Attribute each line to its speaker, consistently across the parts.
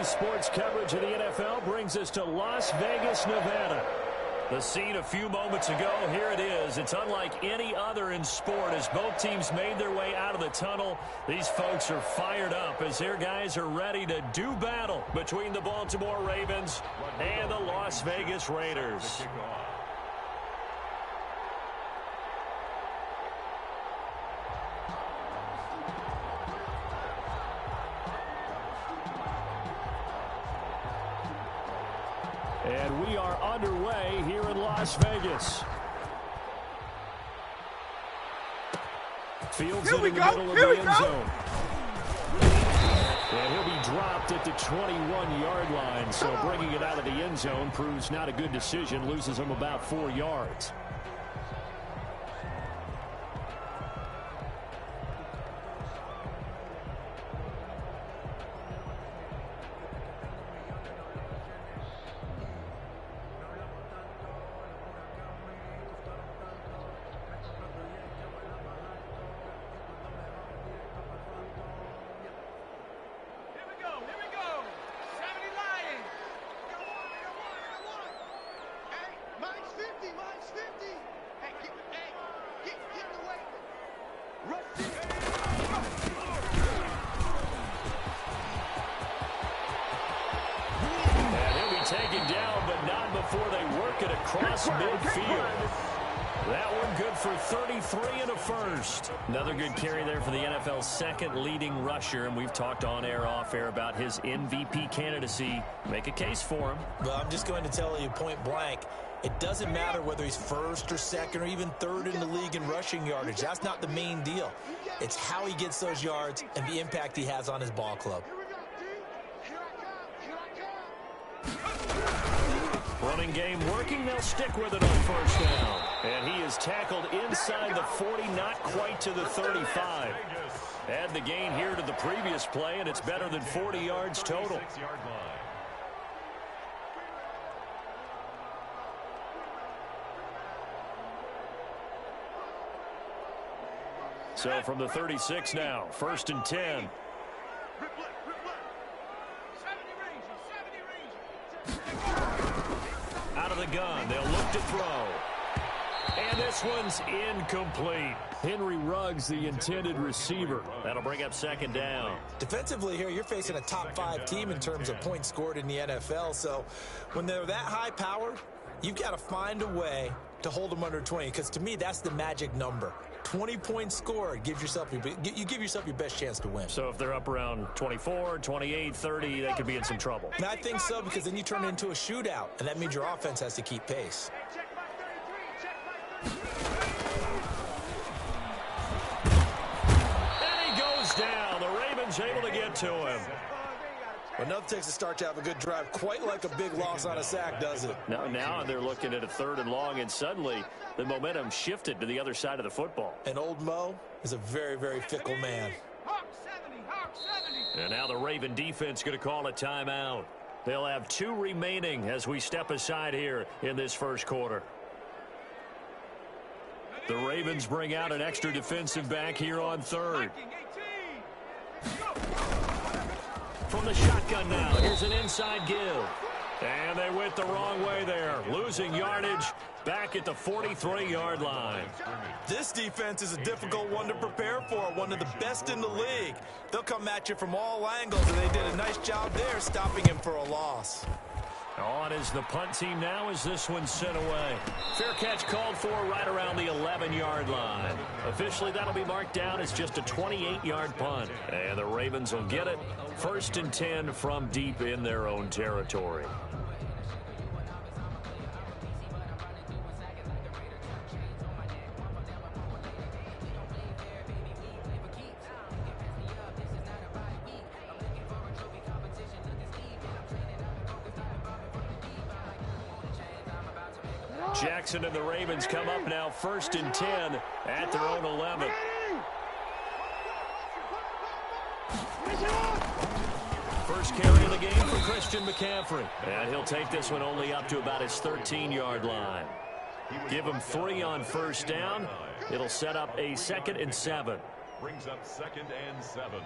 Speaker 1: sports coverage of the NFL brings us to Las Vegas, Nevada. The scene a few moments ago, here it is. It's unlike any other in sport as both teams made their way out of the tunnel. These folks are fired up as their guys are ready to do battle between the Baltimore Ravens and the Las Vegas Raiders. And we are underway here in Las Vegas. Fields in the middle of the end zone. And he'll be dropped at the 21-yard line. So bringing it out of the end zone proves not a good decision. Loses him about 4 yards. Taken down, but not before they work it across midfield. That one good for 33 and a first. Another good carry there for the NFL's second leading rusher, and we've talked on air, off air about his MVP candidacy. Make a case for him.
Speaker 2: Well, I'm just going to tell you point blank, it doesn't matter whether he's first or second or even third in the league in rushing yardage. That's not the main deal. It's how he gets those yards and the impact he has on his ball club.
Speaker 1: Running game working. They'll stick with it on first down. And he is tackled inside the 40, not quite to the 35. Add the gain here to the previous play, and it's better than 40 yards total. So from the 36 now, 1st and 10. Out of the gun, they'll look to throw. And this one's incomplete. Henry Ruggs, the intended receiver. That'll bring up 2nd down.
Speaker 2: Defensively here, you're facing a top-5 team in terms of points scored in the NFL. So when they're that high-powered, you've got to find a way to hold them under 20. Because to me, that's the magic number. 20 points scored, you give yourself your best chance to win.
Speaker 1: So if they're up around 24, 28, 30, they could be in some trouble.
Speaker 2: And I think so, because then you turn it into a shootout, and that means your offense has to keep pace.
Speaker 1: And he goes down. The Ravens able to get to him.
Speaker 2: Well, nothing takes a start to have a good drive quite like a big loss on a sack, does it?
Speaker 1: Now they're looking at a 3rd and long, and suddenly the momentum shifted to the other side of the football.
Speaker 2: And old Mo is a very, very fickle man.
Speaker 1: And now the Raven defense going to call a timeout. They'll have 2 remaining as we step aside here in this first quarter. The Ravens bring out an extra defensive back here on 3rd. From the shotgun now, here's an inside give. And they went the wrong way there. Losing yardage back at the 43-yard line.
Speaker 2: This defense is a difficult one to prepare for, one of the best in the league. They'll come at you from all angles, and they did a nice job there stopping him for a loss.
Speaker 1: On is the punt team now as this one's sent away. Fair catch called for right around the 11-yard line. Officially, that'll be marked down as just a 28-yard punt. And the Ravens will get it. 1st and 10 from deep in their own territory. Jackson and the Ravens come up now 1st and 10 at their own 11. First carry of the game for Christian McCaffrey. And he'll take this one only up to about his 13-yard line. Give him 3 on first down. It'll set up a 2nd and 7.
Speaker 3: Brings up 2nd and 7.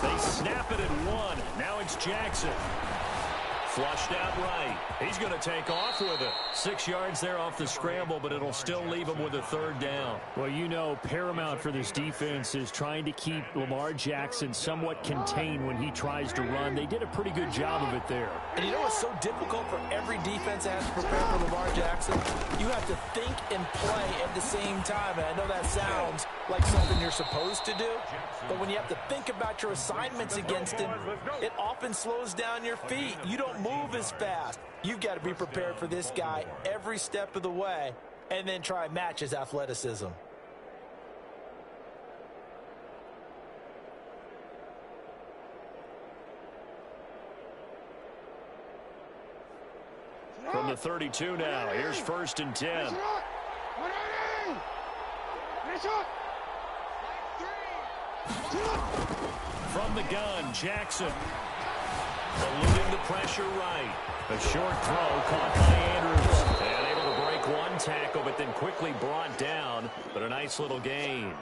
Speaker 1: They snap it at one. Now it's Jackson. Flushed out right. He's going to take off with it. 6 yards there off the scramble, but it'll still leave him with a third down.
Speaker 3: Well, you know, paramount for this defense is trying to keep Lamar Jackson somewhat contained when he tries to run. They did a pretty good job of it there.
Speaker 2: And you know what's so difficult for every defense that has to prepare for Lamar Jackson? You have to think and play at the same time. And I know that sounds like something you're supposed to do, but when you have to think about your assignments against him, it often slows down your feet. You don't move as fast. You've got to be prepared for this guy every step of the way and then try and match his athleticism.
Speaker 1: From the 32 now, here's 1st and 10. From the gun, Jackson. Eluding the pressure right. A short throw caught by Andrews. And able to break one tackle, but then quickly brought down. But a nice little gain.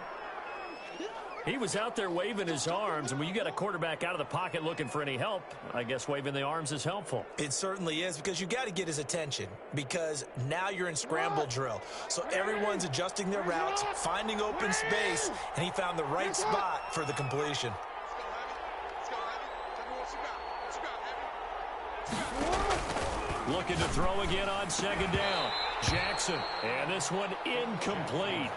Speaker 1: He was out there waving his arms, and when you got a quarterback out of the pocket looking for any help, I guess waving the arms is helpful.
Speaker 2: It certainly is, because you got to get his attention, because now you're in scramble drill. So everyone's adjusting their routes, finding open space, and he found the right spot for the completion.
Speaker 1: Looking to throw again on 2nd down. Jackson, and this one incomplete.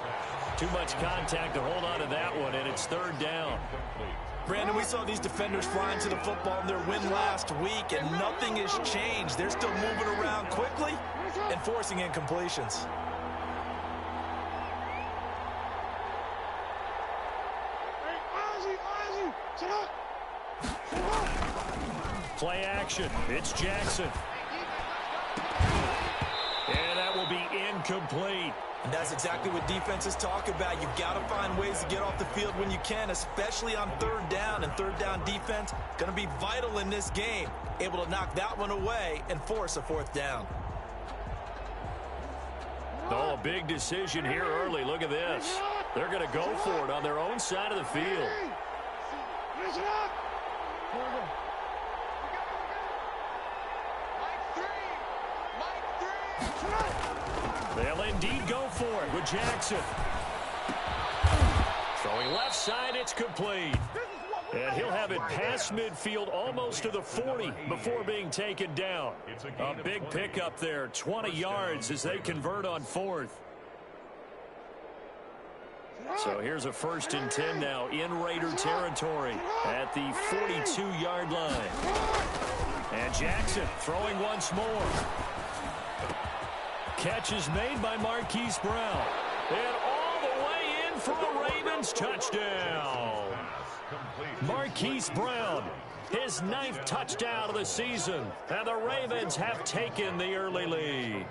Speaker 1: Too much contact to hold on to that one, and it's 3rd down.
Speaker 2: Brandon, we saw these defenders flying to the football in their win last week, and nothing has changed. They're still moving around quickly and forcing incompletions.
Speaker 1: Play action. It's Jackson. And that will be incomplete.
Speaker 2: And that's exactly what defenses talk about. You've got to find ways to get off the field when you can, especially on 3rd down. And 3rd down defense going to be vital in this game. Able to knock that one away and force a 4th down.
Speaker 1: Oh, a big decision here early. Look at this. They're going to go for it on their own side of the field. They'll indeed go for it with Jackson. Throwing left side, it's complete. And he'll have it past midfield almost to the 40 before being taken down. A big pickup there, 20 yards as they convert on 4th. So here's a 1st and 10 now in Raider territory at the 42-yard line. And Jackson throwing once more. Catch is made by Marquise Brown. And all the way in for a Ravens touchdown. Marquise Brown, his 9th touchdown of the season. And the Ravens have taken the early lead.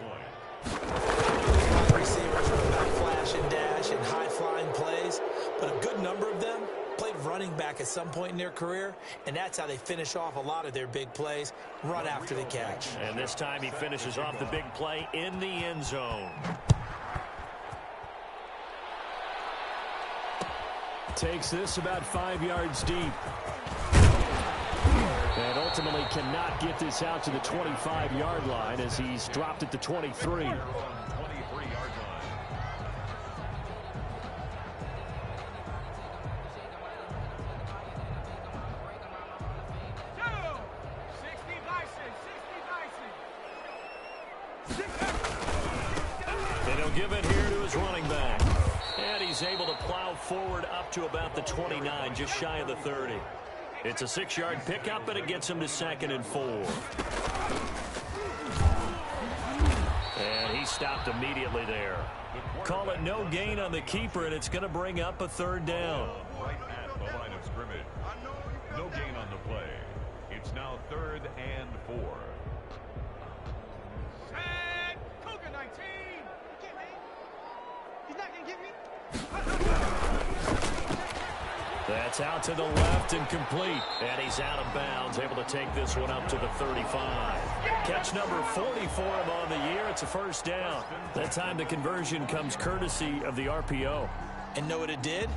Speaker 2: Receivers are about flash and dash and high-flying plays, but a good number of them played running back at some point in their career, and that's how they finish off a lot of their big plays, run after the catch.
Speaker 1: And this time he finishes off the big play in the end zone.
Speaker 3: Takes this about 5 yards deep. And ultimately cannot get this out to the 25-yard line as he's dropped at the 23.
Speaker 1: And he'll give it here to his running back. And he's able to plow forward up to about the 29, just shy of the 30. It's a 6-yard pickup, but it gets him to 2nd and 4. And he stopped immediately there. Call it no gain on the keeper, and it's going to bring up a 3rd down.
Speaker 4: Right at the line of scrimmage. No gain on the play. It's now 3rd and 4.
Speaker 5: Set. Cougar 19. He's not going to get me.
Speaker 1: That's out to the left and complete. And he's out of bounds, able to take this one up to the 35. Catch number 40 for him on the year. It's a first down. That time the conversion comes courtesy of the RPO.
Speaker 2: And know what it did?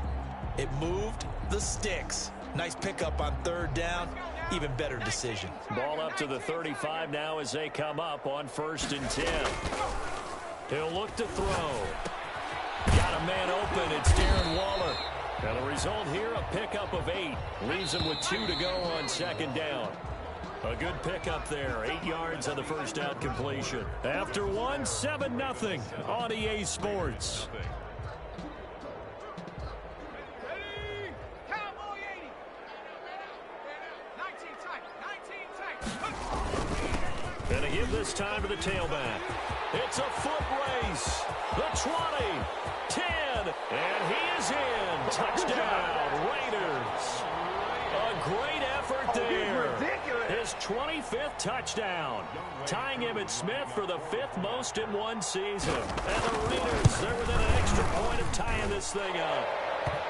Speaker 2: It moved the sticks. Nice pickup on third down. Even better decision.
Speaker 1: Ball up to the 35 now as they come up on 1st and 10. He'll look to throw. Got a man open. It's Darren Waller. And the result here, a pickup of 8. Leaves him with 2 to go on 2nd down. A good pickup there. 8 yards on the first down completion. After 1, 7-0 on EA Sports. And a give this time to the tailback. It's a foot race. The 20, 10, and he is in. Touchdown, Raiders. A great effort there. His 25th touchdown. Tying him at Smith for the 5th most in one season. And the Raiders, they're within an extra point of tying this thing up.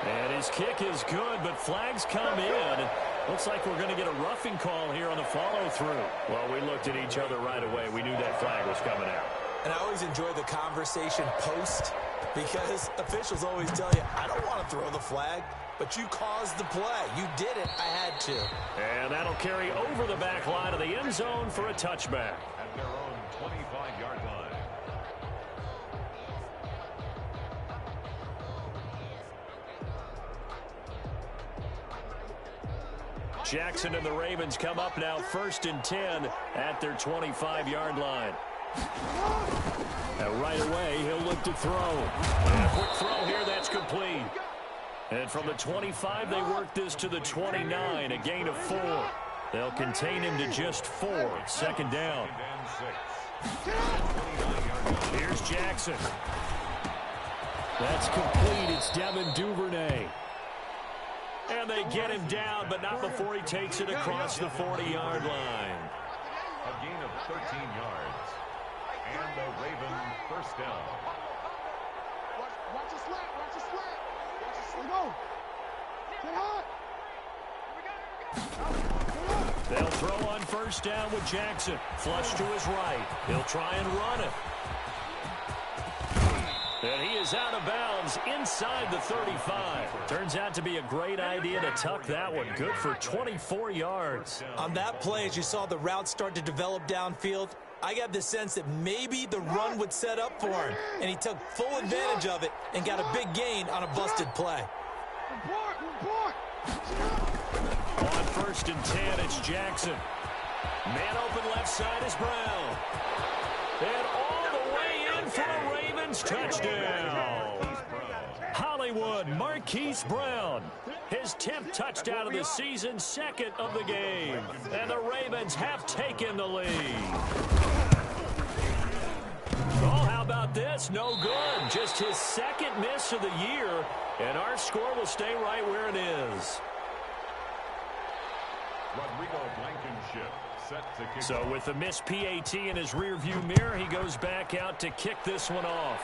Speaker 1: And his kick is good, but flags come in. Looks like we're going to get a roughing call here on the follow-through. Well, we looked at each other right away. We knew that flag was coming out.
Speaker 2: And I always enjoy the conversation post because officials always tell you, I don't want to throw the flag, but you caused the play. You did it. I had to.
Speaker 1: And that'll carry over the back line of the end zone for a touchback.
Speaker 4: At their own 25-yard line.
Speaker 1: Jackson and the Ravens come up now 1st and 10 at their 25-yard line. And right away, he'll look to throw. And a quick throw here, that's complete. And from the 25, they work this to the 29, a gain of 4. They'll contain him to just 4, 2nd down. Here's Jackson. That's complete. It's Devin Duvernay. And they get him down, but not before he takes it across the 40-yard line.
Speaker 4: A gain of 13 yards. And the Raven first down.
Speaker 5: Watch the slant. Watch the slant. Watch the slant. Go. Get hot.
Speaker 1: They'll throw on 1st down with Jackson. Flush to his right. He'll try and run it. And he is out of bounds inside the 35. Turns out to be a great idea to tuck that one. Good for 24 yards.
Speaker 2: On that play, as you saw the route start to develop downfield, I got the sense that maybe the run would set up for him. And he took full advantage of it and got a big gain on a busted play.
Speaker 1: On 1st and 10, it's Jackson. Man open left side is Brown. And all the way in for a Ravens touchdown. Hollywood Marquise Brown. His 10th touchdown of the season, 2nd of the game. And the Ravens have taken the lead. Oh, how about this? No good. Just his 2nd miss of the year. And our score will stay right where it is.
Speaker 4: Rodrigo Blankenship set to kick.
Speaker 1: So with the missed PAT in his rearview mirror, he goes back out to kick this one off.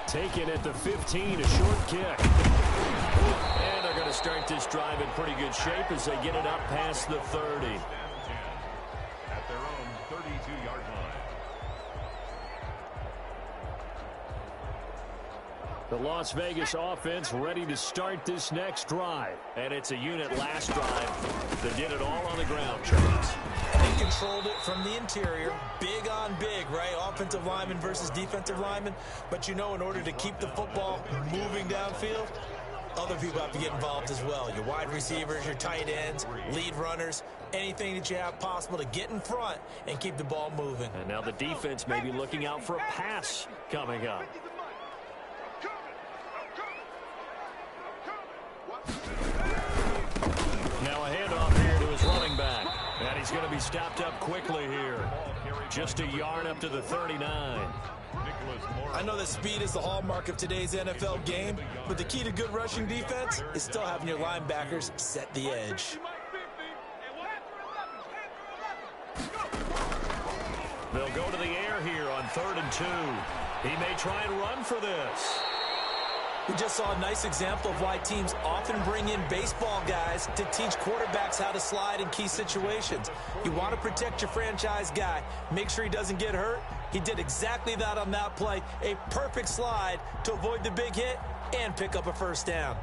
Speaker 1: Taken at the 15, a short kick. And they're going to start this drive in pretty good shape as they get it up past the 30.
Speaker 4: At their own 32-yard line.
Speaker 1: The Las Vegas offense ready to start this next drive. And it's a unit last drive that did it all on the ground, Charles.
Speaker 2: They controlled it from the interior. Big on big, right? Offensive lineman versus defensive lineman. But you know, in order to keep the football moving downfield, other people have to get involved as well. Your wide receivers, your tight ends, lead runners, anything that you have possible to get in front and keep the ball moving.
Speaker 1: And now the defense may be looking out for a pass coming up. Now a handoff here to his running back. And he's going to be stopped up quickly here. Just a yard up to the 39.
Speaker 2: I know that speed is the hallmark of today's NFL game, but the key to good rushing defense is still having your linebackers set the edge.
Speaker 1: They'll go to the air here on 3rd and 2. He may try and run for this.
Speaker 2: We just saw a nice example of why teams often bring in baseball guys to teach quarterbacks how to slide in key situations. You want to protect your franchise guy. Make sure he doesn't get hurt. He did exactly that on that play. A perfect slide to avoid the big hit and pick up a first down.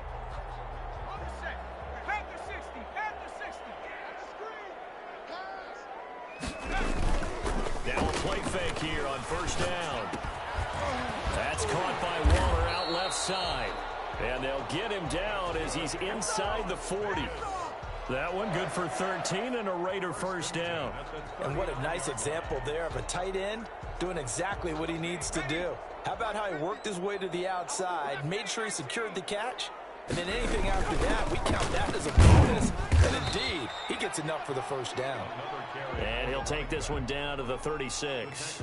Speaker 1: Now a play fake here on first down. That's caught by Waller out left side. And they'll get him down as he's inside the 40. That one good for 13 and a Raider first down.
Speaker 2: And what a nice example there of a tight end doing exactly what he needs to do. How about how he worked his way to the outside, made sure he secured the catch, and then anything after that, we count that as a bonus. And indeed, he gets enough for the first down.
Speaker 1: And he'll take this one down to the 36.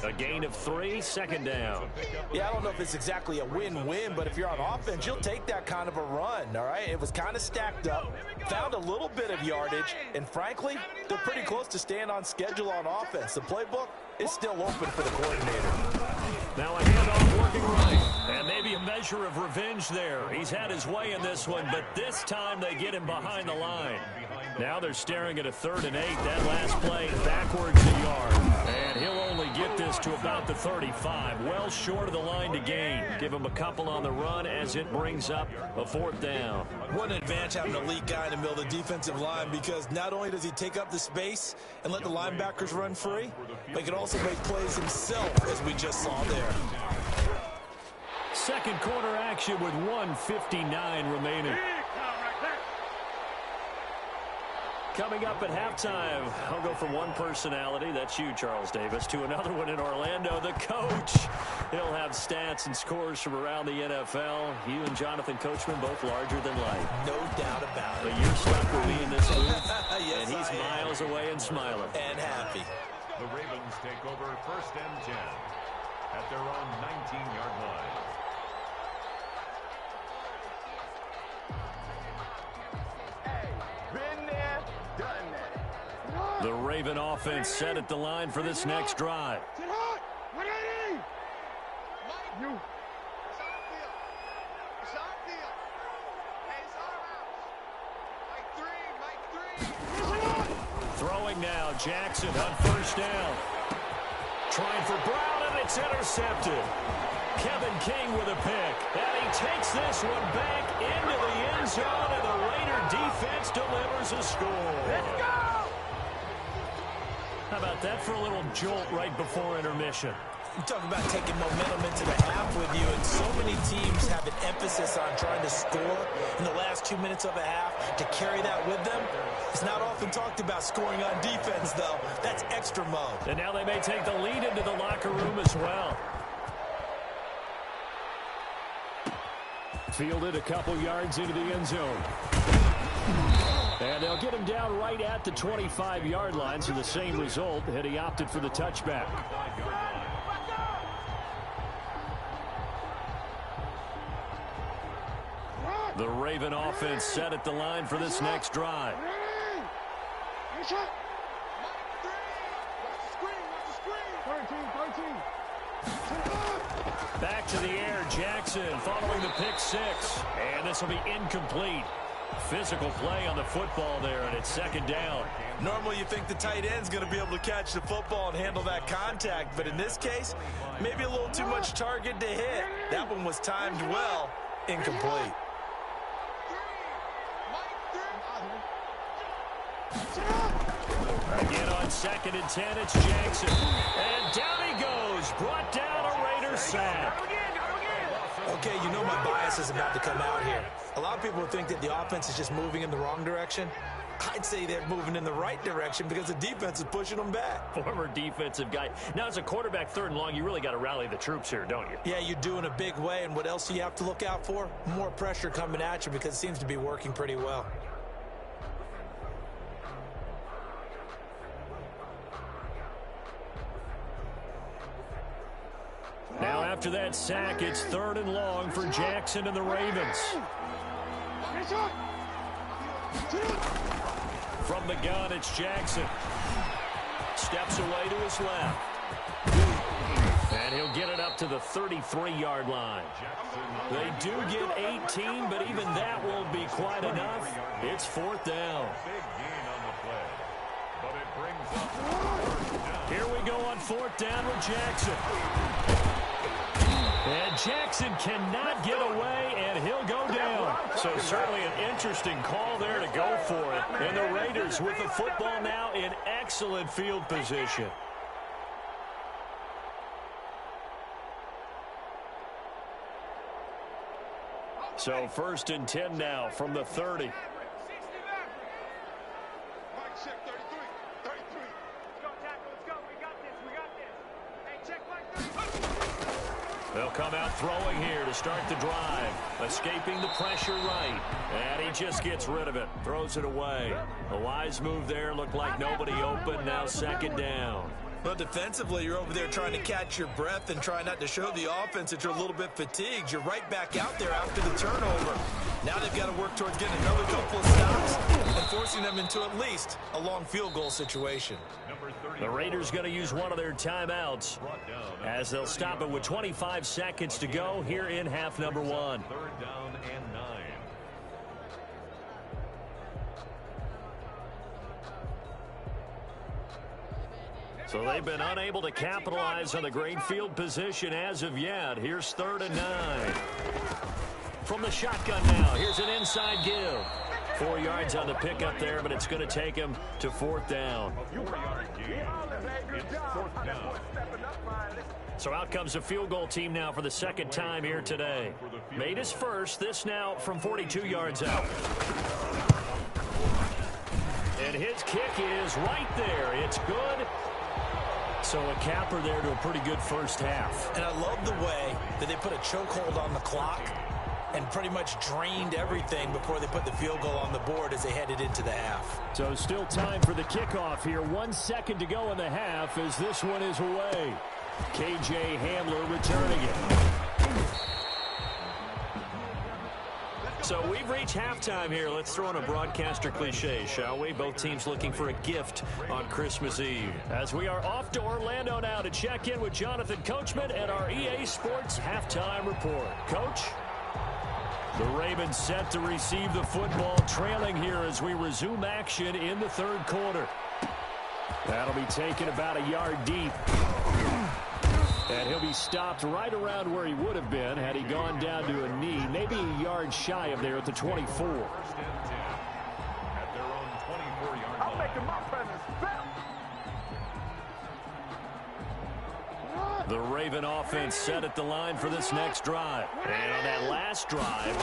Speaker 1: A gain of 3, second down.
Speaker 2: Yeah, I don't know if it's exactly a win-win, but if you're on offense, you'll take that kind of a run, all right? It was kind of stacked up, found a little bit of yardage, and frankly, they're pretty close to staying on schedule on offense. The playbook is still open for the coordinator.
Speaker 1: Now a handoff working right. And maybe a measure of revenge there. He's had his way in this one, but this time they get him behind the line. Now they're staring at a 3rd and 8. That last play backwards a yard. And he'll only get this to about the 35. Well short of the line to gain. Give him a couple on the run as it brings up a 4th down.
Speaker 2: What an advantage having an elite guy in the middle of the defensive line, because not only does he take up the space and let the linebackers run free, but he can also make plays himself, as we just saw there.
Speaker 1: Second quarter action with 1:59 remaining. Coming up at halftime, I'll go from one personality, that's you, Charles Davis, to another one in Orlando, the coach. He'll have stats and scores from around the NFL. You and Jonathan Coachman both larger than life.
Speaker 2: No doubt about it.
Speaker 1: But you're stuck with me in this booth,
Speaker 2: Yes,
Speaker 1: and he's miles away and smiling.
Speaker 2: And happy.
Speaker 4: The Ravens take over 1st and 10 at their own 19-yard line.
Speaker 1: The Raven offense set at the line for this next drive. Throwing now, Jackson on first down. Trying for Brown, and it's intercepted. Kevin King with a pick. And he takes this one back into the end zone, and the Raider defense delivers a score.
Speaker 5: Let's go!
Speaker 1: How about that for a little jolt right before intermission?
Speaker 2: You talk about taking momentum into the half with you, and so many teams have an emphasis on trying to score in the last 2 minutes of a half to carry that with them. It's not often talked about scoring on defense, though. That's extra mode.
Speaker 1: And now they may take the lead into the locker room as well. Fielded a couple yards into the end zone. And they'll get him down right at the 25-yard line, so the same result had he opted for the touchback. The Raven offense set at the line for this next drive. Back to the air, Jackson following the pick six. And this will be incomplete. Physical play on the football there, and it's second down.
Speaker 2: Normally you think the tight end's going to be able to catch the football and handle that contact, but in this case, maybe a little too much target to hit. That one was timed well, incomplete.
Speaker 1: Again on 2nd and 10, it's Jackson. And down he goes, brought down a Raider sack.
Speaker 2: Okay, you know my bias is about to come out here. A lot of people think that the offense is just moving in the wrong direction. I'd say they're moving in the right direction because the defense is pushing them back.
Speaker 1: Former defensive guy. Now, as a quarterback 3rd and long, you really got to rally the troops here, don't you?
Speaker 2: Yeah, you do in a big way, and what else do you have to look out for? More pressure coming at you because it seems to be working pretty well.
Speaker 1: Now, after that sack, it's 3rd and long for Jackson and the Ravens. From the gun, it's Jackson. Steps away to his left. And
Speaker 3: he'll get it up to the 33-yard line.
Speaker 1: They do get 18, but even that won't be quite enough. It's 4th down.
Speaker 4: Big gain on the play. But it brings up first down.
Speaker 1: Here we go on 4th down with Jackson. And Jackson cannot get away, and he'll go down. So certainly an interesting call there to go for it. And the Raiders with the football now in excellent field position. So 1st and 10 now from the 30. They'll come out throwing here to start the drive. Escaping the pressure right. And he just gets rid of it. Throws it away. A wise move there. Looked like nobody open. Now 2nd down.
Speaker 2: Well, defensively, you're over there trying to catch your breath and try not to show the offense that you're a little bit fatigued. You're right back out there after the turnover. Now they've got to work towards getting another couple of stops and forcing them into at least a long field goal situation.
Speaker 1: The Raiders going to use one of their timeouts as they'll stop it with 25 seconds to go here in half number 1.
Speaker 4: 3rd down and 9.
Speaker 1: So they've been unable to capitalize on the great field position as of yet. Here's 3rd and 9. From the shotgun now, here's an inside give. 4 yards on the pickup there, but it's going to take him to 4th down.
Speaker 4: A 4-yard gain. It's 4th down.
Speaker 1: So out comes the field goal team now for the 2nd time here today. Made his first, this now from 42 yards out. And his kick is right there. It's good. So a capper there to a pretty good first half.
Speaker 2: And I love the way that they put a chokehold on the clock and pretty much drained everything before they put the field goal on the board as they headed into the half.
Speaker 3: So still time for the kickoff here. 1 second to go in the half as this one is away. KJ Hamler returning it.
Speaker 1: So we've reached halftime here. Let's throw in a broadcaster cliche, shall we? Both teams looking for a gift on Christmas Eve. As we are off to Orlando now to check in with Jonathan Coachman and our EA Sports halftime report. Coach? The Ravens set to receive the football, trailing here as we resume action in the 3rd quarter.
Speaker 3: That'll be taken about a yard deep. And he'll be stopped right around where he would have been had he gone down to a knee, maybe a yard shy of there at the 24.
Speaker 4: 1st and 10 at their own 24-yard line.
Speaker 5: I'm making my presence felt.
Speaker 1: The Raven offense set at the line for this next drive. And on that last drive,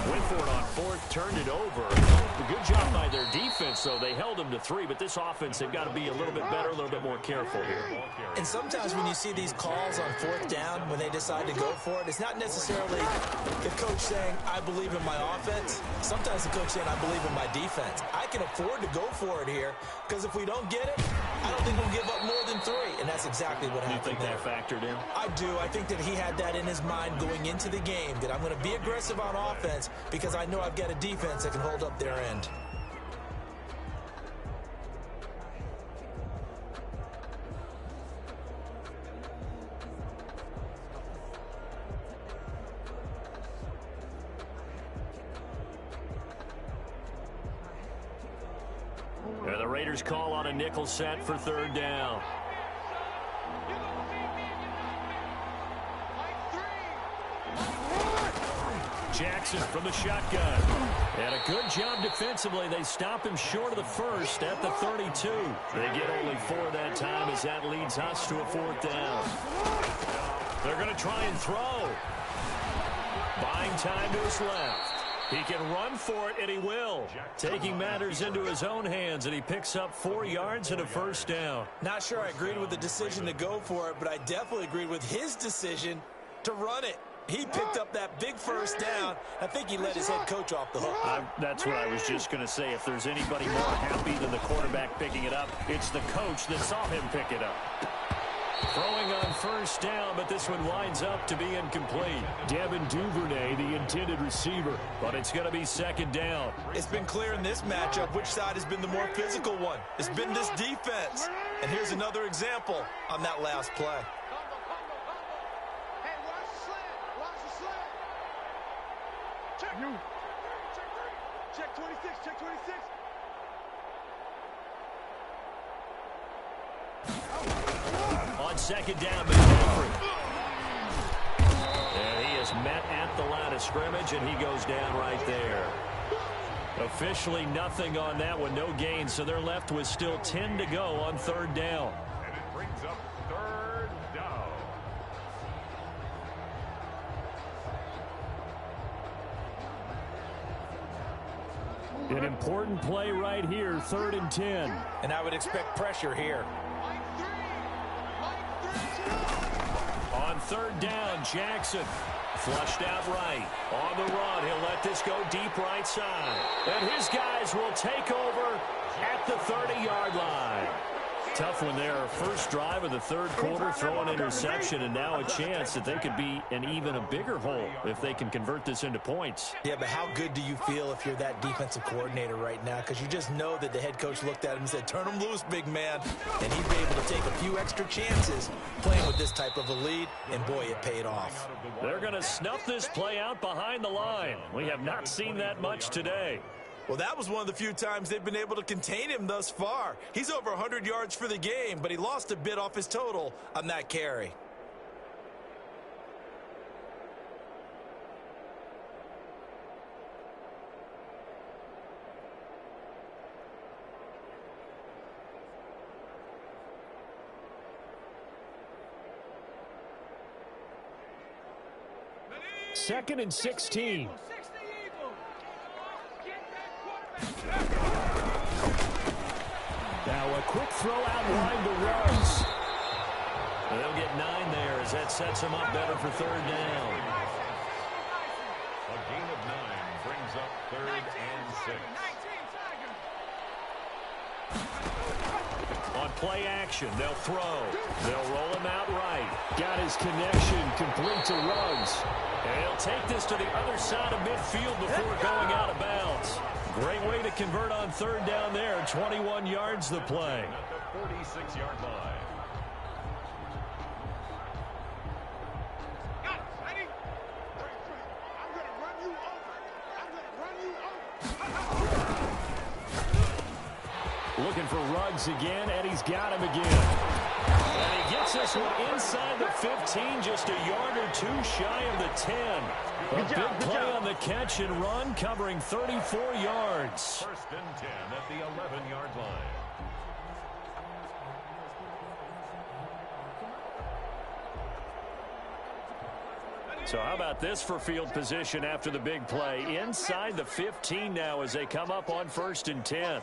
Speaker 1: went for it on 4th, turned it over. A good job by their defense, though. They held them to 3, but this offense, they've got to be a little bit better, a little bit more careful here.
Speaker 2: And sometimes when you see these calls on 4th down, when they decide to go for it, it's not necessarily the coach saying, I believe in my offense. Sometimes the coach saying, I believe in my defense. I can afford to go for it here, because if we don't get it, I don't think we'll give up more than 3. And that's exactly what happened
Speaker 1: there. You think that factored in?
Speaker 2: I do. I think that he had that in his mind going into the game, that I'm going to be aggressive on offense because I know I've got a defense that can hold up their end.
Speaker 1: And the Raiders call on a nickel set for 3rd down. Jackson from the shotgun. And a good job defensively. They stop him short of the 1st at the 32. They get only 4 that time as that leads us to a 4th down. They're going to try and throw. Buying time to his left. He can run for it, and he will. Taking matters into his own hands, and he picks up 4 yards and a 1st down.
Speaker 2: Not sure I agreed with the decision to go for it, but I definitely agreed with his decision to run it. He picked up that big 1st down. I think he let his head coach off the hook.
Speaker 1: That's what I was just going to say. If there's anybody more happy than the quarterback picking it up, it's the coach that saw him pick it up. Throwing on 1st down, but this one winds up to be incomplete.
Speaker 3: Devin Duvernay, the intended receiver.
Speaker 1: But it's going to be 2nd down.
Speaker 2: It's been clear in this matchup which side has been the more physical one. It's been this defense. And here's another example on that last play.
Speaker 5: You. Check 26, check 26.
Speaker 1: On second down, McCaffrey. And he is met at the line of scrimmage, and he goes down right there. Officially nothing on that one, no gain, so they're left with still 10 to go on third down.
Speaker 4: And it brings up third down.
Speaker 3: An important play right here, 3rd and 10.
Speaker 2: And I would expect pressure here.
Speaker 1: On third down, Jackson flushed out right. On the run, he'll let this go deep right side. And his guys will take over at the 30-yard line. Tough one there. First drive of the third quarter, throw an interception, and now a chance that they could be in even a bigger hole if they can convert this into points.
Speaker 2: Yeah, but how good do you feel if you're that defensive coordinator right now? Because you just know that the head coach looked at him and said, turn him loose, big man. And he'd be able to take a few extra chances playing with this type of a lead, and boy, it paid off.
Speaker 1: They're going to snuff this play out behind the line. We have not seen that much today.
Speaker 2: Well, that was one of the few times they've been able to contain him thus far. He's over 100 yards for the game, but he lost a bit off his total on that carry.
Speaker 3: Second and 16. Now a quick throw out line to Ruggs.
Speaker 1: They'll get 9 there as that sets them up better for third down.
Speaker 4: A gain of 9 brings up 3rd and 6.
Speaker 1: On play action, they'll throw. They'll roll him out right.
Speaker 3: Got his connection complete to Ruggs.
Speaker 1: And he'll take this to the other side of midfield before going out of bounds. Great way to convert on third down there. 21 yards the play.
Speaker 4: At the 46-yard line.
Speaker 5: I'm going to run you over.
Speaker 1: Looking for Ruggs again, and he's got him again. And he gets this one inside the 15, just a yard or two shy of the 10. A big play on the catch and run, covering 34 yards.
Speaker 4: 1st and 10 at the 11-yard line.
Speaker 1: So how about this for field position after the big play? Inside the 15 now as they come up on 1st and 10.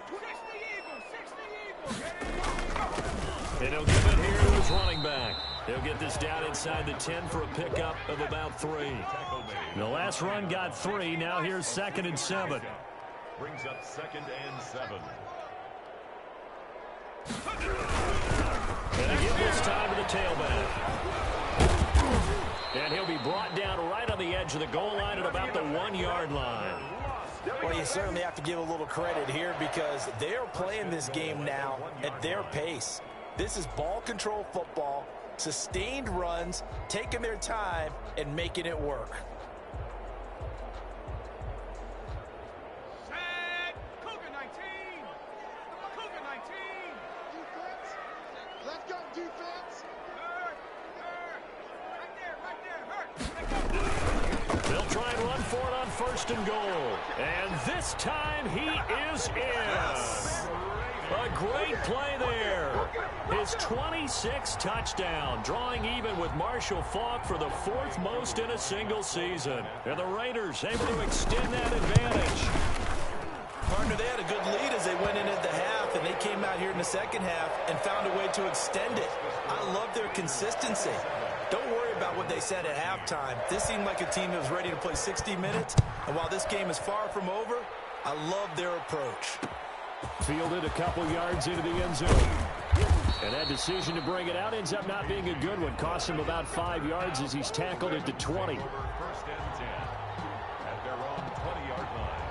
Speaker 1: And he'll give it here to his running back. He'll get this down inside the 10 for a pickup of about 3. The last run got 3. Now here's 2nd and 7.
Speaker 4: Brings up 2nd and 7.
Speaker 1: And they give this time to the tailback. And he'll be brought down right on the edge of the goal line at about the 1-yard line.
Speaker 2: Well, you certainly have to give a little credit here because they're playing this game now at their pace. This is ball control football, sustained runs, taking their time, and making it work.
Speaker 5: Set. Cougar 19. Cougar 19. Defense. Let's go, defense. Right there.
Speaker 1: They'll try and run for it on 1st and goal. And this time he is in. A great play there. His 26th touchdown, drawing even with Marshall Faulk for the 4th most in a single season. And the Raiders able to extend that advantage.
Speaker 2: Partner, they had a good lead as they went in at the half, and they came out here in the second half and found a way to extend it. I love their consistency. Don't worry about what they said at halftime. This seemed like a team that was ready to play 60 minutes, and while this game is far from over, I love their approach.
Speaker 3: Fielded a couple yards into the end zone. And that decision to bring it out ends up not being a good one. Cost him about 5 yards as he's tackled at the 20.
Speaker 4: 1st and 10 at their own 20-yard line.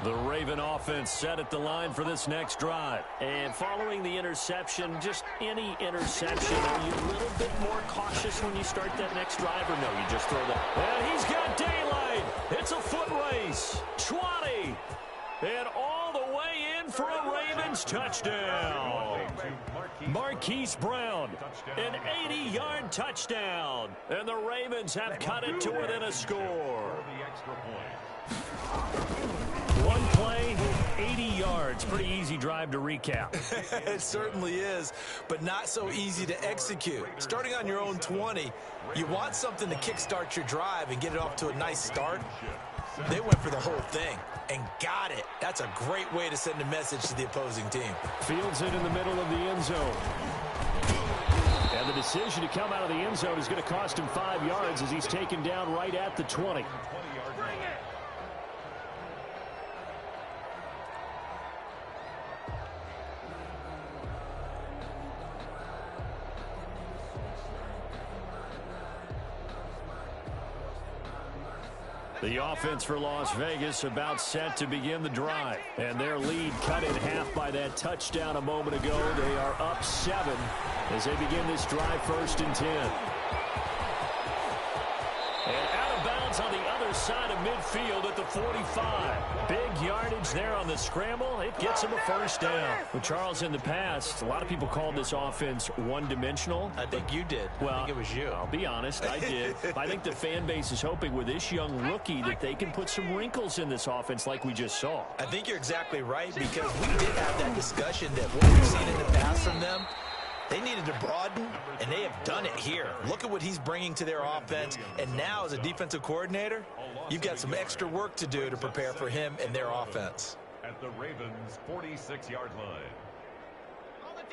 Speaker 1: The Raven offense set at the line for this next drive.
Speaker 3: And following the interception, just any interception, are you a little bit more cautious when you start that next drive, or no, you just throw that?
Speaker 1: And he's got daylight. It's a foot race. 20. And all the way in for a Ravens touchdown. Marquise Brown, an 80-yard touchdown. And the Ravens have cut it to within a score. One play, 80 yards. Pretty easy drive to recap.
Speaker 2: It certainly is, but not so easy to execute. Starting on your own 20, you want something to kickstart your drive and get it off to a nice start. They went for the whole thing and got it. That's a great way to send a message to the opposing team.
Speaker 3: Fields it in the middle of the end zone. And the decision to come out of the end zone is going to cost him 5 yards as he's taken down right at the 20. The offense for Las Vegas about set to begin the drive. And their lead cut in half by that touchdown a moment ago. They are up 7 as they begin this drive, 1st and 10.
Speaker 1: And out of bounds on the other side of midfield at the 45. Big yardage there on the scramble. It gets him a first down.
Speaker 3: Well, Charles, in the past, a lot of people called this offense one-dimensional.
Speaker 2: I think you did.
Speaker 3: Well,
Speaker 2: I think it was you.
Speaker 3: I'll be honest, I did. I think the fan base is hoping with this young rookie that they can put some wrinkles in this offense like we just saw.
Speaker 2: I think you're exactly right, because we did have that discussion that what we've seen in the past from them, they needed to broaden, and they have done it here. Look at what he's bringing to their offense, and now as a defensive coordinator, you've got some extra work to do to prepare for him and their offense.
Speaker 4: At the Ravens' 46-yard line.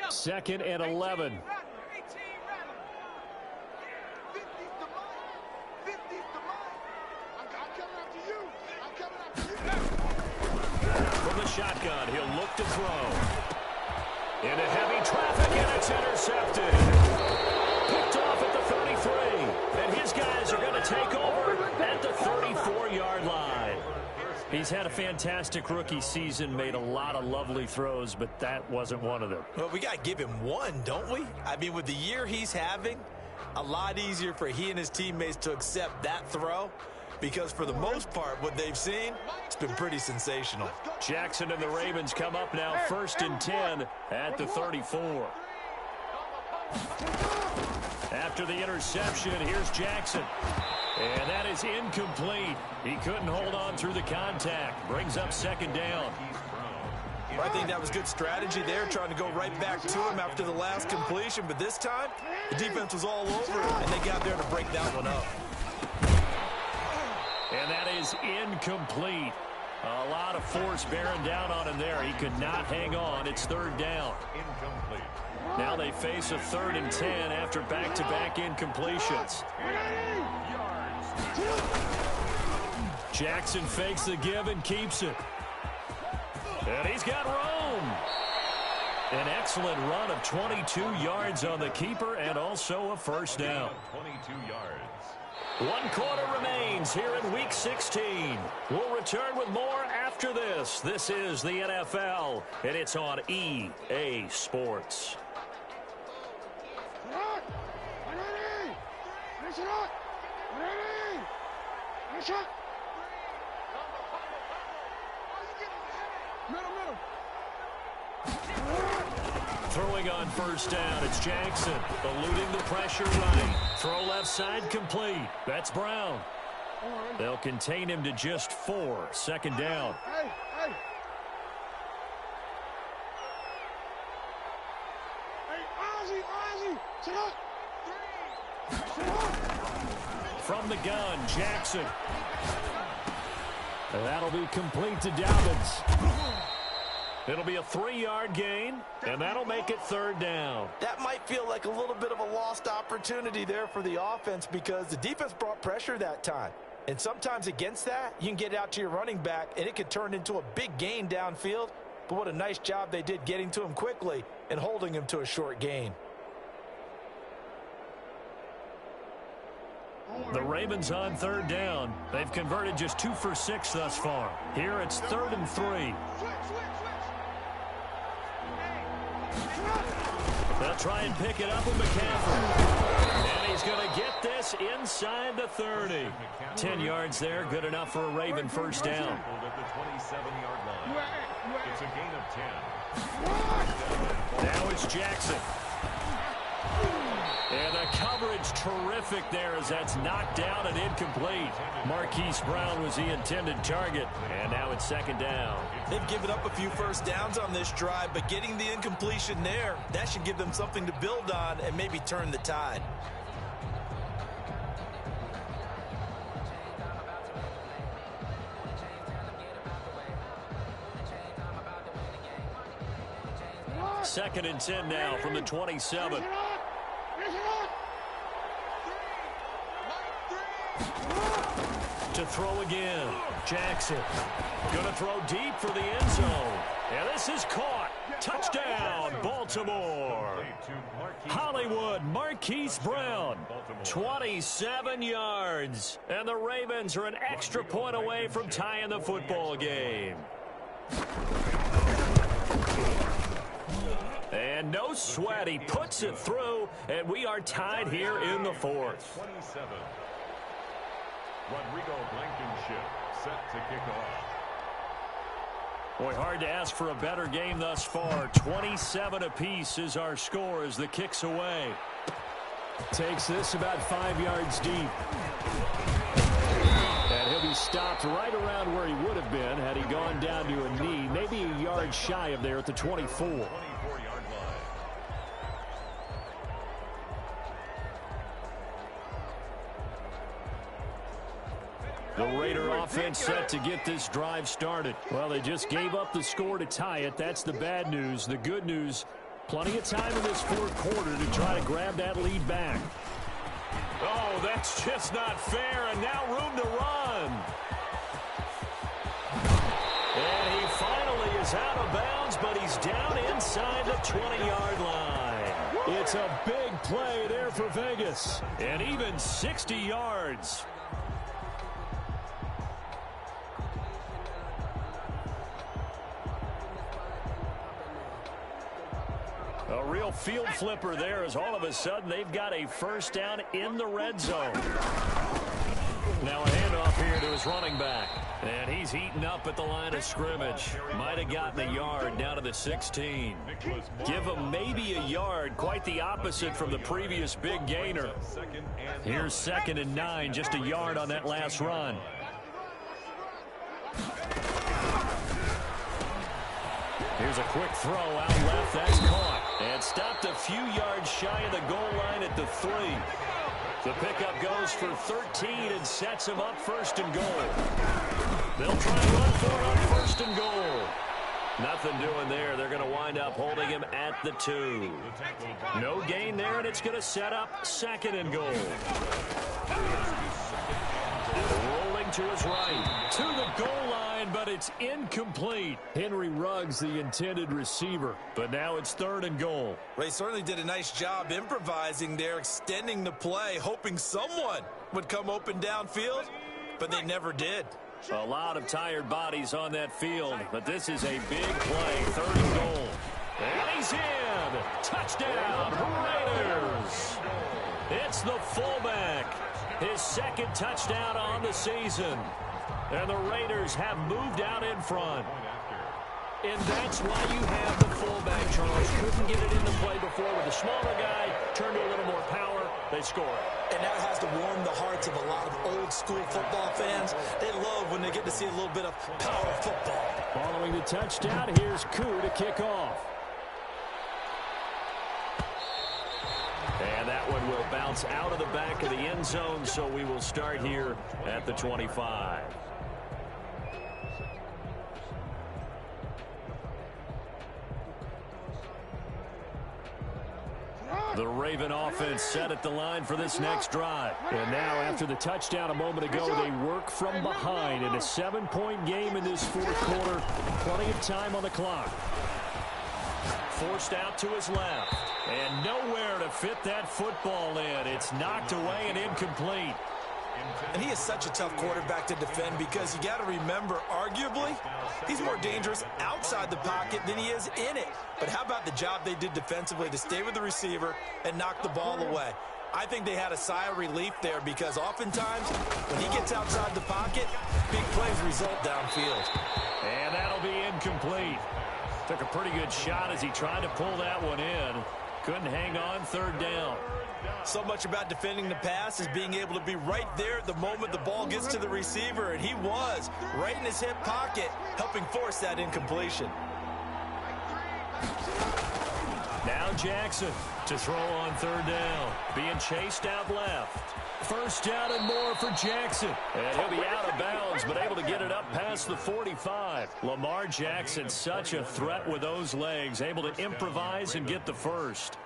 Speaker 3: 2nd and 11.
Speaker 5: 50's the mine. 50's the mine. I'm coming after you. I'm coming after you.
Speaker 1: From the shotgun, he'll look to throw. Into heavy traffic, and it's intercepted. Picked off at the 33. And his guys are going to take over at the 34-yard line. He's had a fantastic rookie season, made a lot of lovely throws, but that wasn't one of them.
Speaker 2: Well, we got to give him one, don't we? I mean, with the year he's having, a lot easier for he and his teammates to accept that throw, because for the most part, what they've seen, it's been pretty sensational.
Speaker 1: Jackson and the Ravens come up now 1st and 10 at the 34. After the interception, here's Jackson. And that is incomplete. He couldn't hold on through the contact. Brings up 2nd down.
Speaker 2: I think that was good strategy there, trying to go right back to him after the last completion. But this time, the defense was all over him, and they got there to break that one up.
Speaker 1: And that is incomplete. A lot of force bearing down on him there. He could not hang on. It's 3rd down.
Speaker 4: Incomplete.
Speaker 1: Now they face a 3rd and 10 after back-to-back incompletions. Jackson fakes the give and keeps it. And he's got room. An excellent run of 22 yards on the keeper and also a first down.
Speaker 4: 22 yards.
Speaker 1: 1 quarter remains here in Week 16. We'll return with more after this. This is the NFL, and it's on EA Sports. Throwing on first down, it's Jackson. Eluding the pressure right. Throw left side complete. That's Brown. They'll contain him to just 4. 2nd down. From the gun, Jackson. And that'll be complete to Dobbins. It'll be a 3-yard gain, and that'll make it 3rd down.
Speaker 2: That might feel like a little bit of a lost opportunity there for the offense, because the defense brought pressure that time. And sometimes against that, you can get it out to your running back, and it could turn into a big gain downfield. But what a nice job they did getting to him quickly and holding him to a short gain.
Speaker 1: The Ravens on third down. They've converted just 2 for 6 thus far. Here it's 3rd and 3. They'll try and pick it up with McCaffrey. And he's going to get this inside the 30. 10 yards there, good enough for a Raven first down.
Speaker 4: At the 27-yard line. It's a gain of 10.
Speaker 1: Now it's Jackson. And the coverage terrific there as that's knocked down and incomplete. Marquise Brown was the intended target. And now it's 2nd down.
Speaker 2: They've given up a few first downs on this drive, but getting the incompletion there, that should give them something to build on and maybe turn the tide.
Speaker 1: Second and 10 now from the 27. To throw again. Jackson. Going to throw deep for the end zone. And this is caught. Touchdown, Baltimore. Hollywood, Marquise Brown. 27 yards. And the Ravens are an extra point away from tying the football game. And no sweat. He puts it through, and we are tied here in the 4th.
Speaker 4: 27. Rodrigo Blankenship set to kick off.
Speaker 1: Boy, hard to ask for a better game thus far. 27 apiece is our score as the kick's away. Takes this about 5 yards deep. And he'll be stopped right around where he would have been had he gone down to a knee. Maybe a yard shy of there at the 24.
Speaker 4: 24-yard line.
Speaker 1: The Raider offense set to get this drive started. Well, they just gave up the score to tie it. That's the bad news. The good news, plenty of time in this 4th quarter to try to grab that lead back. Oh, that's just not fair, and now room to run. And he finally is out of bounds, but he's down inside the 20-yard line. It's a big play there for Vegas, and even 60 yards. A real field flipper there as all of a sudden they've got a first down in the red zone. Now a handoff here to his running back. And he's eaten up at the line of scrimmage. Might have gotten a yard down to the 16. Give him maybe a yard. Quite the opposite from the previous big gainer. Here's 2nd and 9. Just a yard on that last run. Here's a quick throw out left. That's caught. And stopped a few yards shy of the goal line at the 3. The pickup goes for 13 and sets him up 1st and goal. They'll try and run for it on 1st and goal. Nothing doing there. They're going to wind up holding him at the 2. No gain there, and it's going to set up 2nd and goal. Rolling to his right. To the goal line, but it's incomplete. Henry Ruggs, the intended receiver. But now it's 3rd and goal.
Speaker 2: Ray certainly did a nice job improvising there, extending the play, hoping someone would come open downfield, but they never did.
Speaker 1: A lot of tired bodies on that field, but this is a big play. 3rd and goal. And he's in. Touchdown, Raiders. It's the fullback. His 2nd touchdown on the season. And the Raiders have moved out in front. And that's why you have the fullback, Charles. Couldn't get it into play before with a smaller guy. Turned to a little more power. They score.
Speaker 2: And that has to warm the hearts of a lot of old-school football fans. They love when they get to see a little bit of power football.
Speaker 1: Following the touchdown, here's Koo to kick off. And that one will bounce out of the back of the end zone, so we will start here at the 25. The Raven offense set at the line for this next drive. And now after the touchdown a moment ago, they work from behind in a 7-point game in this 4th quarter. Plenty of time on the clock. Forced out to his left. And nowhere to fit that football in. It's knocked away and incomplete.
Speaker 2: And he is such a tough quarterback to defend because you got to remember, arguably, he's more dangerous outside the pocket than he is in it. But how about the job they did defensively to stay with the receiver and knock the ball away? I think they had a sigh of relief there because oftentimes when he gets outside the pocket, big plays result downfield.
Speaker 3: And that'll be incomplete. Took a pretty good shot as he tried to pull that one in. Couldn't hang on, third down.
Speaker 2: So much about defending the pass is being able to be right there at the moment the ball gets to the receiver, and he was right in his hip pocket, helping force that incompletion.
Speaker 3: Now Jackson to throw on third down. Being chased out left. First down and more for Jackson. And he'll be out of bounds, but able to get it up past the 45. Lamar Jackson, such a threat with those legs, able to improvise and get the first.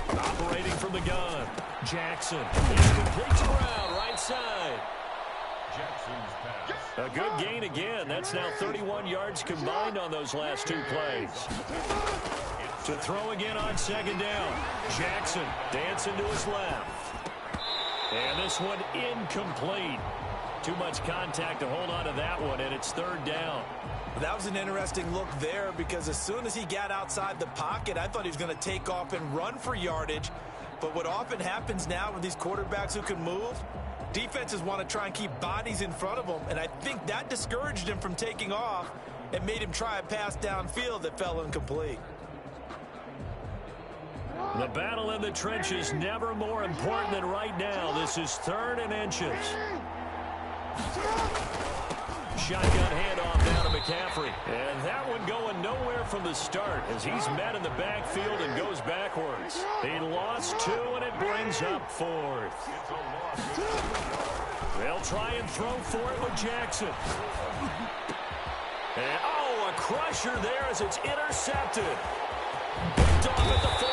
Speaker 3: Operating from the gun. Jackson. He completes around right side.
Speaker 4: Jackson's pass.
Speaker 3: A good gain again. That's now 31 yards combined on those last two plays. To throw again on second down. Jackson dancing to his left. And this one incomplete. Too much contact to hold on to that one, and it's third down.
Speaker 2: That was an interesting look there because as soon as he got outside the pocket, I thought he was going to take off and run for yardage. But what often happens now with these quarterbacks who can move, defenses want to try and keep bodies in front of them, and I think that discouraged him from taking off and made him try a pass downfield that fell incomplete.
Speaker 3: The battle in the trenches never more important than right now. This is third and inches. Shotgun handoff down to McCaffrey. And that one going nowhere from the start as he's met in the backfield and goes backwards. He lost two, and it brings up fourth. They'll try and throw for it with Jackson. And, oh, a crusher there as it's intercepted. Picked off at the 40.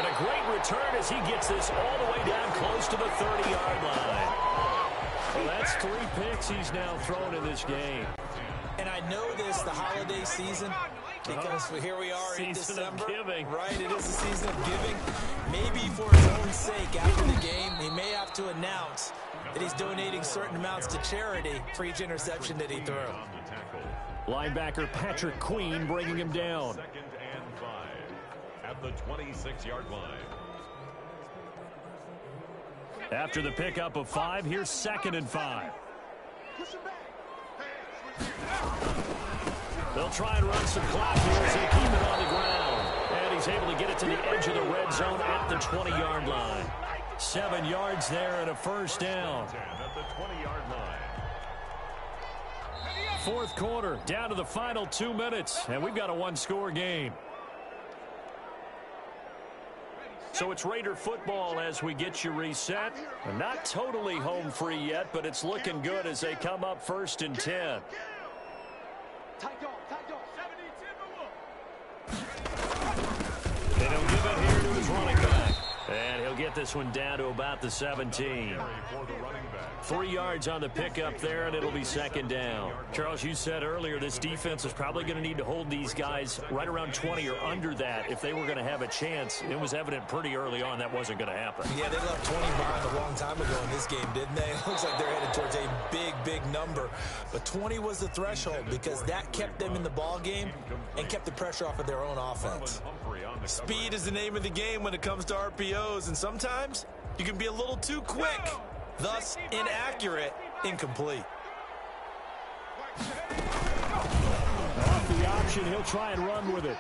Speaker 3: And a great return as he gets this all the way down close to the 30-yard line. Well, that's 3 picks he's now thrown in this game.
Speaker 2: And I know this, the holiday season, because here we are in December.
Speaker 3: Season of giving.
Speaker 2: Right, it is the season of giving. Maybe for his own sake, after the game, he may have to announce that he's donating certain amounts to charity for each interception that he threw.
Speaker 3: Linebacker Patrick Queen bringing him down.
Speaker 4: 2nd and 5 at the 26-yard line.
Speaker 3: After the pickup of 5, here's 2nd and 5. They'll try and run some clock here as they keep it on the ground. And he's able to get it to the edge of the red zone at the 20-yard line. 7 yards there and a first down.
Speaker 4: 10 at the 20-yard line.
Speaker 3: Fourth quarter, down to the final 2 minutes, and we've got a one-score game. So it's Raider football as we get you reset. Not totally home free yet, but it's looking good as they come up 1st and 10. And he'll give it here to his running back. And he'll get this one down to about the 17. 3 yards on the pickup there, and it'll be 2nd down. Charles, you said earlier this defense is probably going to need to hold these guys right around 20 or under that if they were going to have a chance. It was evident pretty early on that wasn't going to happen.
Speaker 2: Yeah, they left 20 behind a long time ago in this game, didn't they? It looks like they're headed towards a big, big number. But 20 was the threshold because that kept them in the ball game and kept the pressure off of their own offense. Speed is the name of the game when it comes to RPOs, and sometimes you can be a little too quick. Thus, inaccurate, incomplete.
Speaker 3: Off the option, he'll try and run with it.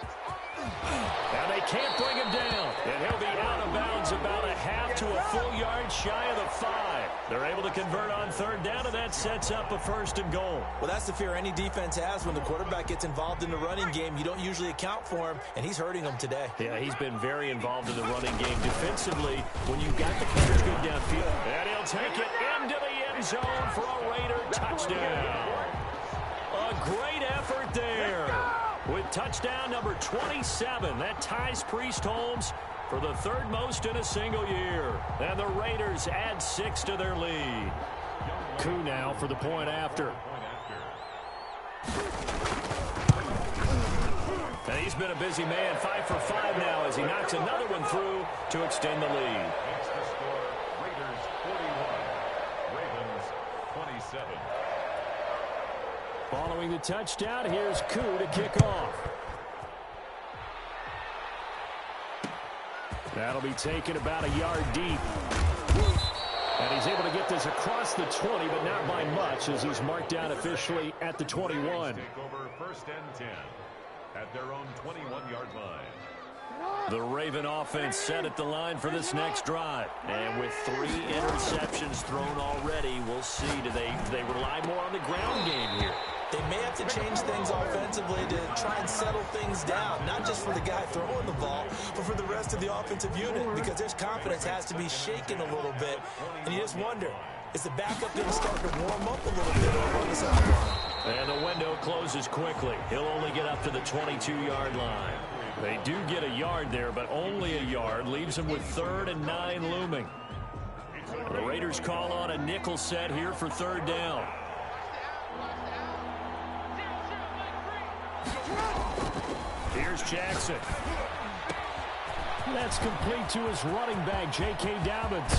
Speaker 3: And they can't bring him down. And he'll be out of bounds about a half to a full yard shy of the 5. They're able to convert on 3rd down, and that sets up a 1st and goal.
Speaker 2: Well, that's the fear any defense has when the quarterback gets involved in the running game. You don't usually account for him, and he's hurting them today.
Speaker 3: Yeah, he's been very involved in the running game defensively when you've got the coverage good downfield. And he'll take it into the end
Speaker 1: end zone for a Raider touchdown. A great effort there. With touchdown number 27, that ties Priest Holmes for the third most in a single year. And the Raiders add 6 to their lead. Koo now for the point after. And he's been a busy man, 5 for 5 now as he knocks another one through to extend the lead.
Speaker 4: Makes the score Raiders 41, Ravens 27.
Speaker 1: Following the touchdown, here's Koo to kick off. That'll be taken about a yard deep. And he's able to get this across the 20, but not by much as he's marked down officially at the 21.
Speaker 4: Take over 1st and 10 at their own 21-yard line.
Speaker 1: The Raven offense set at the line for this next drive. And with 3 interceptions thrown already, we'll see. Do they rely more on the ground game here?
Speaker 2: They may have to change things offensively to try and settle things down, not just for the guy throwing the ball, but for the rest of the offensive unit, because their confidence has to be shaken a little bit. And you just wonder, is the backup going to start to warm up a little bit over on the sideline?
Speaker 1: And the window closes quickly. He'll only get up to the 22-yard line. They do get a yard there, but only a yard. Leaves them with 3rd and 9 looming. The Raiders call on a nickel set here for 3rd down. Here's Jackson. That's complete to his running back, J.K. Dobbins.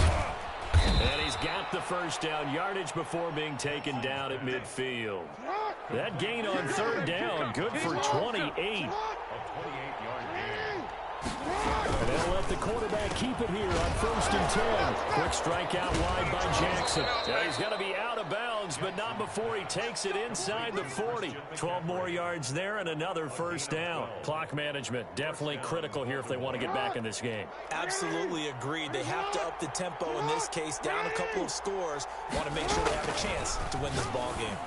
Speaker 1: And he's got the first down, yardage before being taken down at midfield. That gain on 3rd down, good for 28. And they'll let the quarterback keep it here on 1st and 10. Quick strike out wide by Jackson. Now he's going to be out of bounds, but not before he takes it inside the 40. 12 more yards there and another 1st down. Clock management definitely critical here if they want to get back in this game.
Speaker 2: Absolutely agreed. They have to up the tempo in this case, down a couple of scores. Want to make sure they have a chance to win this ball game.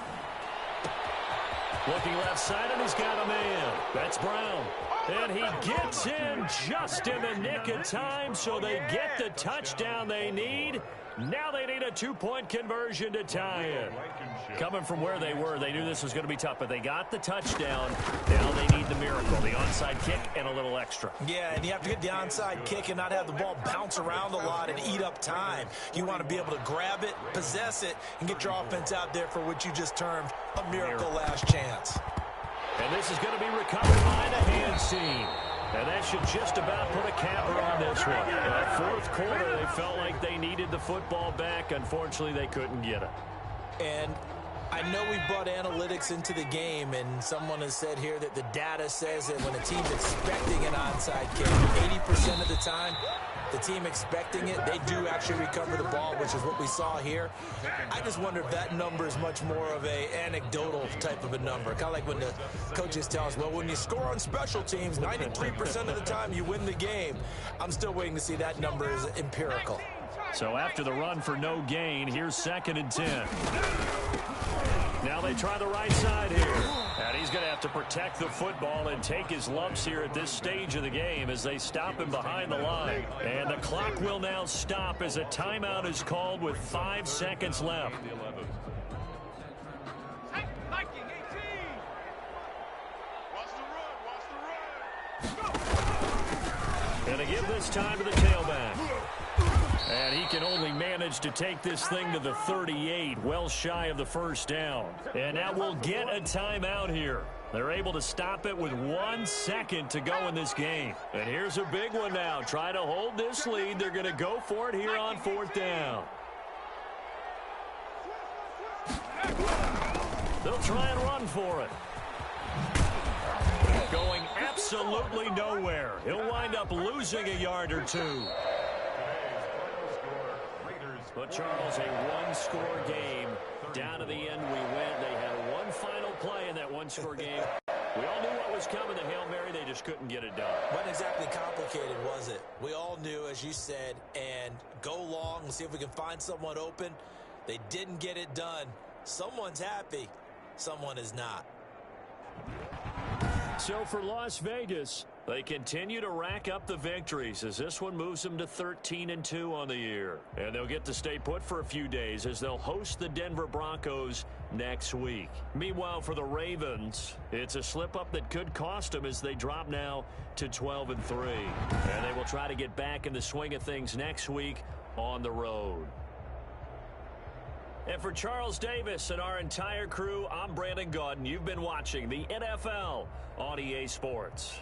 Speaker 1: Looking left side, and he's got a man. That's Brown. And he gets in just in the nick of time, so they get the touchdown they need. Now they need a 2-point conversion to tie it. Coming from where they were, they knew this was going to be tough, but they got the touchdown. Now they need the miracle, the onside kick and a little extra.
Speaker 2: Yeah, and you have to get the onside kick and not have the ball bounce around a lot and eat up time. You want to be able to grab it, possess it, and get your offense out there for what you just termed a miracle last chance.
Speaker 1: And this is going to be recovered by the hand team. And that should just about put a capper on this one. In the 4th quarter, they felt like they needed the football back. Unfortunately, they couldn't get it.
Speaker 2: And I know we brought analytics into the game, and someone has said here that the data says that when a team's expecting an onside kick, 80% of the time, the team expecting it, they do actually recover the ball, which is what we saw here. I just wonder if that number is much more of a anecdotal type of a number. Kind of like when the coaches tell us, well, when you score on special teams, 93% of the time you win the game. I'm still waiting to see that number is empirical.
Speaker 1: So after the run for no gain, here's 2nd and 10. Now they try the right side here. And he's going to have to protect the football and take his lumps here at this stage of the game as they stop him behind the line. And the clock will now stop as a timeout is called with 5 seconds left. And to give this time to the tailback. And he can only manage to take this thing to the 38, well shy of the 1st down. And now we'll get a timeout here. They're able to stop it with 1 second to go in this game. And here's a big one now. Try to hold this lead. They're going to go for it here on 4th down. They'll try and run for it. Going absolutely nowhere. He'll wind up losing a yard or 2. But, Charles, a one-score game. Down to the end we went. They had one final play in that one-score game. We all knew what was coming. The Hail Mary, they just couldn't get it done.
Speaker 2: Wasn't exactly complicated, was it? We all knew, as you said, and go long and see if we can find someone open. They didn't get it done. Someone's happy. Someone is not.
Speaker 1: So for Las Vegas, They continue to rack up the victories as this one moves them to 13-2 on the year. And they'll get to stay put for a few days as they'll host the Denver Broncos next week. Meanwhile, for the Ravens, it's a slip-up that could cost them as they drop now to 12-3. And they will try to get back in the swing of things next week on the road. And for Charles Davis and our entire crew, I'm Brandon Gaudin. You've been watching the NFL on EA Sports.